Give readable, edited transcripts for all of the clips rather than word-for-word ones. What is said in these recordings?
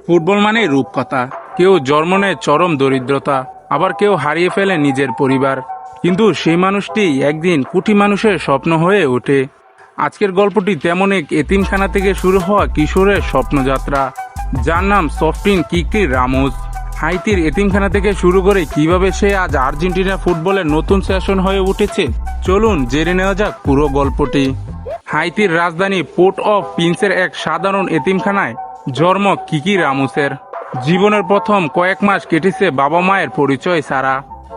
Football মানে রূপকথা। কেউ জন্ম নেয় চরম দরিদ্রতা, আবার কেউ হারিয়ে ফেলে নিজের পরিবার, কিন্তু সেই মানুষটি একদিন কোটি মানুষের স্বপ্ন হয়ে ওঠে। আজকের গল্পটি তেমন এক এতিমখানা থেকে শুরু হওয়া কিশোরের স্বপ্নযাত্রা, যার নাম সফটিন কিকি রামোস। হাইতির এতিমখানা থেকে শুরু করে কিভাবে সে আজ আর্জেন্টিনা ফুটবলের নতুন সেশন হয়ে উঠেছে, চলুন জেনে নেওয়া যাক পুরো গল্পটি। হাইতির রাজধানী পোর্ট অফ প্রিন্সের এক সাধারণ এতিমখানায় জন্ম কিকি রামোসের। জীবনের প্রথম কয়েক মাস কেটেছে বাবা মায়ের পরিচয় ছাড়া,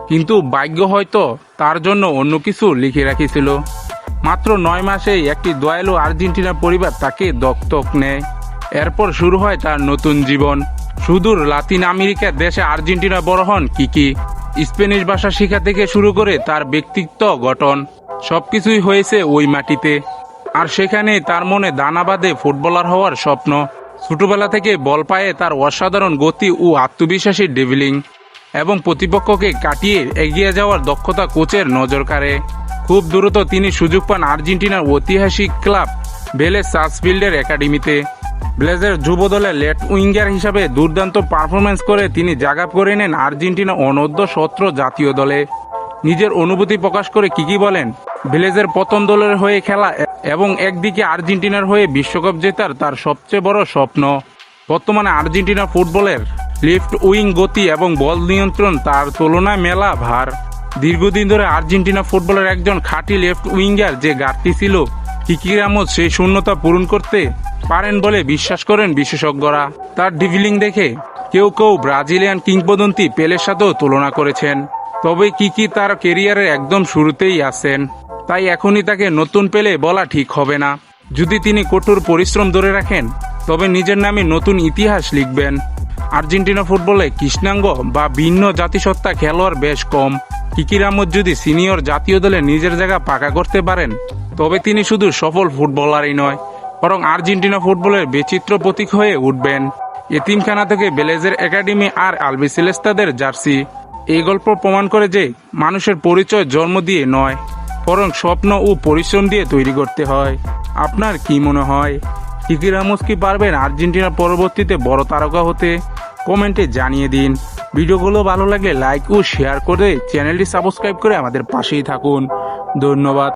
কিন্তু ভাগ্য হয়তো তার জন্য অন্য কিছু লিখে রাখিছিল। মাত্র 9 মাসেই একটি দয়ালু আর্জেন্টিনা পরিবার তাকে দত্তক নেয়। এরপর শুরু হয় তার নতুন জীবন। সুদূর লাতিন আমেরিকার দেশে আর্জেন্টিনা বড় হন কিকি। স্প্যানিশ ভাষা শেখা থেকে শুরু করে তার ব্যক্তিত্ব গঠন, সবকিছুই হয়েছে ওই মাটিতে। আর সেখানে তার মনে দানা বাঁধে ফুটবলার হওয়ার স্বপ্ন। ছোটবেলা থেকে বল পায়ে তার অসাধারণ গতি ও আত্মবিশ্বাসী ড্রিবলিং এবং প্রতিপক্ষকে কাটিয়ে এগিয়ে যাওয়ার দক্ষতা কোচের নজর কাড়ে। খুব দ্রুত তিনি সুযোগ পান আর্জেন্টিনার ঐতিহাসিক ক্লাব ভেলেজ সার্সফিল্ডের একাডেমিতে। ব্লেজের যুব দলে লেফট উইঙ্গার হিসাবে দুর্দান্ত পারফরমেন্স করে তিনি জায়গা করে নেন আর্জেন্টিনা অনূর্ধ্ব-17 জাতীয় দলে। নিজের অনুভূতি প্রকাশ করে কিকি বলেন, ভিলেজের প্রথম দলের হয়ে খেলা এবং একদিকে আর্জেন্টিনার হয়ে বিশ্বকাপ জেতার তার সবচেয়ে বড় স্বপ্ন। বর্তমানে আর্জেন্টিনা ফুটবলের লেফট উইং গতি এবং বল নিয়ন্ত্রণ তার তুলনায় মেলা ভার। দীর্ঘদিন ধরে আর্জেন্টিনা ফুটবলের একজন খাঁটি লেফট উইঙ্গার যে ঘাটতি ছিল, কিকি রামোস সেই শূন্যতা পূরণ করতে পারেন বলে বিশ্বাস করেন বিশেষজ্ঞরা। তার ড্রিবলিং দেখে কেউ কেউ ব্রাজিলিয়ান কিংবদন্তি পেলের সাথেও তুলনা করেছেন। তবে কিকি তার কেরিয়ারের একদম শুরুতেই আছেন, তাই এখনই তাকে নতুন পেলে বলা ঠিক হবে না। যদি তিনি কঠোর পরিশ্রম ধরে রাখেন, তবে নিজের নামে নতুন ইতিহাস লিখবেন। আর্জেন্টিনা ফুটবলে কৃষ্ণাঙ্গ বা ভিন্ন জাতিসত্তা খেলোয়াড় বেশ কম। কিকি রামোস যদি সিনিয়র জাতীয় দলে নিজের জায়গা পাকা করতে পারেন, তবে তিনি শুধু সফল ফুটবলারই নয়, বরং আর্জেন্টিনা ফুটবলের বিচিত্র প্রতীক হয়ে উঠবেন। এতিমখানা থেকে বেলেজের একাডেমি আর আলবিসেলেস্তাদের জার্সি এই গল্প প্রমাণ করে যে মানুষের পরিচয় জন্ম দিয়ে নয়, বরং স্বপ্ন ও পরিশ্রম দিয়ে তৈরি করতে হয়। আপনার কি মনে হয়, কিকি রামোস কি পারবেন আর্জেন্টিনার পরবর্তীতে বড় তারকা হতে? কমেন্টে জানিয়ে দিন। ভিডিওগুলো ভালো লাগলে লাইক ও শেয়ার করে চ্যানেলটি সাবস্ক্রাইব করে আমাদের পাশেই থাকুন। ধন্যবাদ।